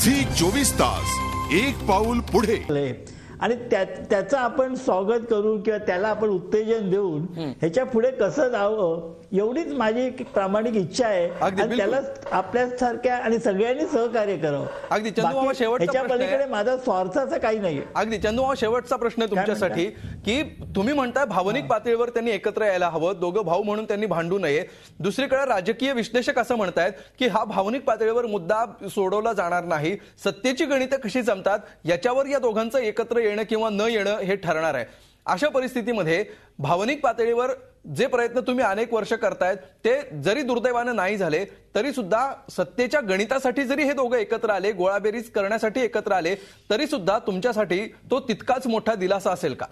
Zee 24 तास एक पाऊल पुढे। आणि त्याचं आपण स्वागत करू किंवा त्याला आपण उत्तेजन देऊन ह्याच्या पुढे कसं जावं एवढीच माझी प्रामाणिक इच्छा आहे। आणि त्याला आपल्यासारख्या आणि सगळ्यांनी सहकार्य करावं। अगदी चंदू, शेवटचा ह्याच्या पलीकडे माझा स्वार्थाचा काही नाहीये। अगदी चंदू, शेवटचा प्रश्न तुमच्यासाठी की तुम्ही म्हणताय भावनिक पातळीवर त्यांनी एकत्र यायला हवं, दोघं भाऊ म्हणून त्यांनी भांडू नये। दुसरीकडे राजकीय विश्लेषक असं म्हणतायत की हा भावनिक पातळीवर मुद्दा सोडवला जाणार नाही, सत्तेची गणितं कशी जमतात याच्यावर या दोघांचं एकत्र येणं किंवा न येणं हे ठरणार आहे। अशा परिस्थितीमध्ये भावनिक पातळीवर जे प्रयत्न तुम्ही अनेक वर्ष करतायत ते जरी दुर्दैवाने नाही झाले तरी सुद्धा सत्तेच्या गणितासाठी जरी हे दोघं एकत्र आले, गोळाबेरीज करण्यासाठी एकत्र आले तरी सुद्धा तुमच्यासाठी तो तितकाच मोठा दिलासा असेल का?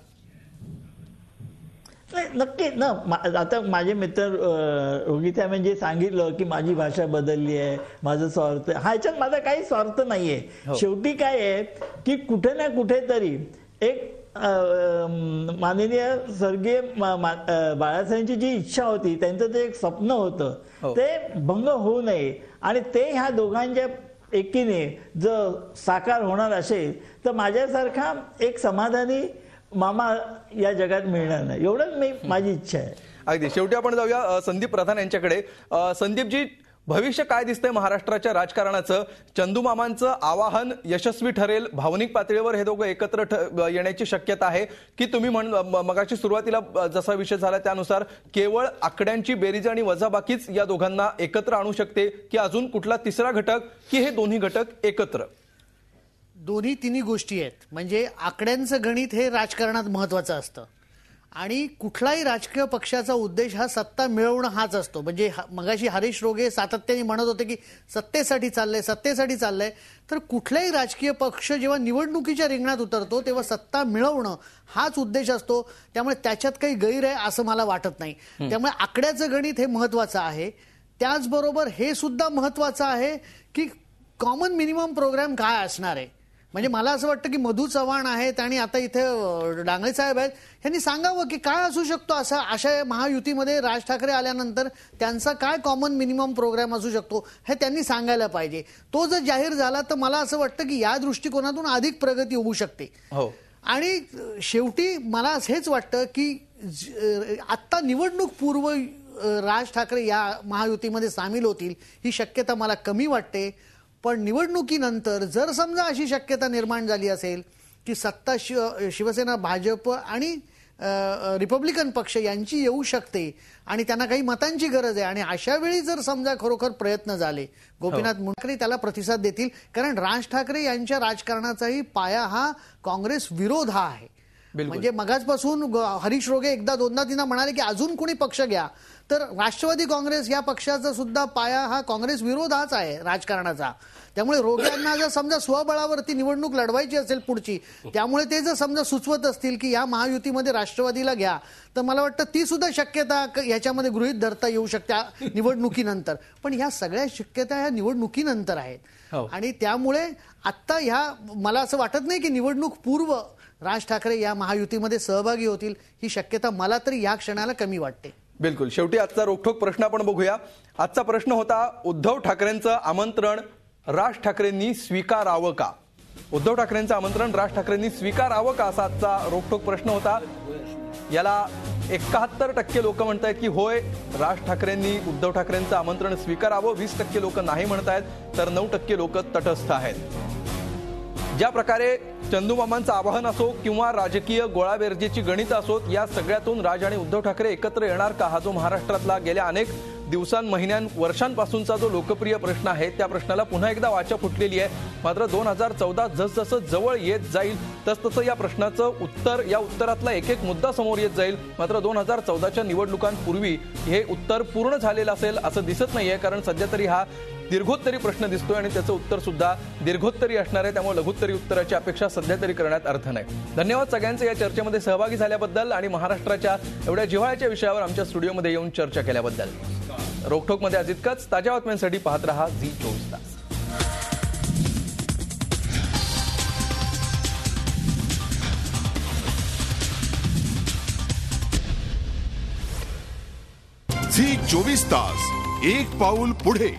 नक्की ना। आता माझे मित्र रोहित म्हणजे सांगितलं की माझी भाषा बदलली आहे, माझं स्वार्थ, ह्याच्यात माझा काही स्वार्थ नाहीये। शेवटी काय आहे की कुठे ना कुठेतरी एक माननीय स्वर्गीय बाळासाहेबांची जी इच्छा होती, त्यांचं जे एक स्वप्न होतं ते भंग होऊ नये आणि ते ह्या दोघांच्या एकीने जर साकार होणार असेल तर माझ्यासारखा एक समाधानी मामा या जगात मिळणार नाही, एवढंच माझी इच्छा आहे। अगदी शेवटी आपण जाऊया संदीप प्रधान यांच्याकडे। संदीपजी, भविष्य काय दिसतंय महाराष्ट्राच्या राजकारणाचं? चंदू मामांचं आवाहन यशस्वी ठरेल, भावनिक पातळीवर हे दोघं एकत्र येण्याची शक्यता आहे की तुम्ही मगाशी सुरुवातीला जसा विषय झाला त्यानुसार केवळ आकड्यांची बेरीज आणि वजाबाकीच या दोघांना एकत्र आणू शकते की अजून कुठला तिसरा घटक की हे दोन्ही घटक एकत्र? दोन्ही तिन्ही गोष्टी आहेत। म्हणजे आकड्यांचं गणित हे राजकारणात महत्वाचं असतं आणि कुठलाही राजकीय पक्षाचा उद्देश हा सत्ता मिळवणं हाच असतो। म्हणजे मगाशी हरीश रोगे सातत्याने म्हणत होते की सत्तेसाठी चाललंय, तर कुठलाही राजकीय पक्ष जेव्हा निवडणुकीच्या रिंगणात उतरतो तेव्हा सत्ता मिळवणं हाच उद्देश असतो, त्यामुळे त्याच्यात काही गैर आहे असं मला वाटत नाही। त्यामुळे आकड्याचं गणित हे महत्वाचं आहे। त्याचबरोबर हे सुद्धा महत्वाचं आहे की कॉमन मिनिमम प्रोग्राम काय असणार आहे। म्हणजे मला असं वाटतं की मधू चव्हाण आहेत आणि आता इथे डांगळे साहेब आहेत, यांनी सांगावं की काय असू शकतो अशा महायुतीमध्ये राज ठाकरे आल्यानंतर त्यांचा काय कॉमन मिनिमम प्रोग्राम असू शकतो हे त्यांनी सांगायला पाहिजे। तो जर जाहीर झाला तर मला असं वाटतं की या दृष्टिकोनातून अधिक प्रगती होऊ शकते। आणि शेवटी मला हेच वाटतं की आत्ता निवडणूक पूर्व राज ठाकरे या महायुतीमध्ये सामील होतील ही शक्यता मला कमी वाटते। पण निवडणुकीनंतर जर समजा अशी शक्यता निर्माण झाली असेल की सत्ता शिवसेना, भाजप आणि रिपब्लिकन पक्ष यांची येऊ शकते आणि त्यांना काही मतांची गरज आहे आणि अशा वेळी जर समजा खरोखर प्रयत्न झाले, गोपीनाथ मुंडे त्याला प्रतिसाद देतील, कारण राज ठाकरे यांच्या राजकारणाचाही पाया हा काँग्रेस विरोध हा आहे। म्हणजे मगाचपासून हरीश रोगे एकदा दोनदा तिना म्हणाले की अजून कोणी पक्ष घ्या, तर राष्ट्रवादी काँग्रेस या पक्षाचा सुद्धा पाया हा काँग्रेस विरोध हाच आहे राजकारणाचा। त्यामुळे रोग्यांना जर समजा स्वबळावरती निवडणूक लढवायची असेल पुढची, त्यामुळे ते जर समजा सुचवत असतील की या महायुतीमध्ये राष्ट्रवादीला घ्या, तर मला वाटतं ती सुद्धा शक्यता ह्याच्यामध्ये गृहीत धरता येऊ शकते निवडणुकीनंतर। पण ह्या सगळ्या शक्यता ह्या निवडणुकीनंतर आहेत आणि त्यामुळे आत्ता ह्या मला असं वाटत नाही की निवडणूक पूर्व राज ठाकरे या महायुतीमध्ये सहभागी होतील, ही शक्यता मला तरी या क्षणाला कमी वाटते। बिलकुल। शेवटी आजचा रोखठोक प्रश्न आपण बघूया। आजचा प्रश्न होता, उद्धव ठाकरेंचं आमंत्रण राज ठाकरेंनी स्वीकारावं का? उद्धव ठाकरेंचं आमंत्रण राज ठाकरेंनी स्वीकारावं का असा आजचा रोखठोक प्रश्न होता। याला 71% लोक म्हणतायत की होय, राज ठाकरेंनी उद्धव ठाकरेंचं आमंत्रण स्वीकारावं, 20% लोक नाही म्हणतायत, तर 9% लोक तटस्थ आहेत। ज्या प्रकारे चंदू मामांचं आवाहन असो किंवा राजकीय गोळाबेरजेची गणितं असोत, या सगळ्यातून राज आणि उद्धव ठाकरे एकत्र येणार का, हा जो महाराष्ट्रातला गेल्या अनेक दिवसां, महिन्यां, वर्षांपासूनचा जो लोकप्रिय प्रश्न आहे त्या प्रश्नाला पुन्हा एकदा वाचा फुटलेली आहे। मात्र 2014 जसजसं जवळ येत जाईल तसतसं या प्रश्नाचं उत्तर, या उत्तरातला एक एक मुद्दा समोर येत जाईल। मात्र 2014च्या निवडणुकांपूर्वी हे उत्तर पूर्ण झालेलं असेल असं दिसत नाहीये, कारण सध्या तरी हा दीर्घोत्तरी प्रश्न दिसतोय आणि त्याचं उत्तर सुद्धा दीर्घोत्तरी असणार आहे। त्यामुळे लघुत्तरी उत्तराची अपेक्षा सध्या तरी करण्यात अर्थ नाही। धन्यवाद सगळ्यांचे या चर्चेमध्ये सहभागी झाल्याबद्दल आणि महाराष्ट्राच्या एवढ्या जिव्हाळ्याच्या विषयावर आमच्या स्टुडिओमध्ये येऊन चर्चा केल्याबद्दल। रोखठोकमध्ये आज इतकंच। ताज्या बातम्यांसाठी पाहत रहा झी 24 तास। झी 24 तास एक पाऊल पुढे।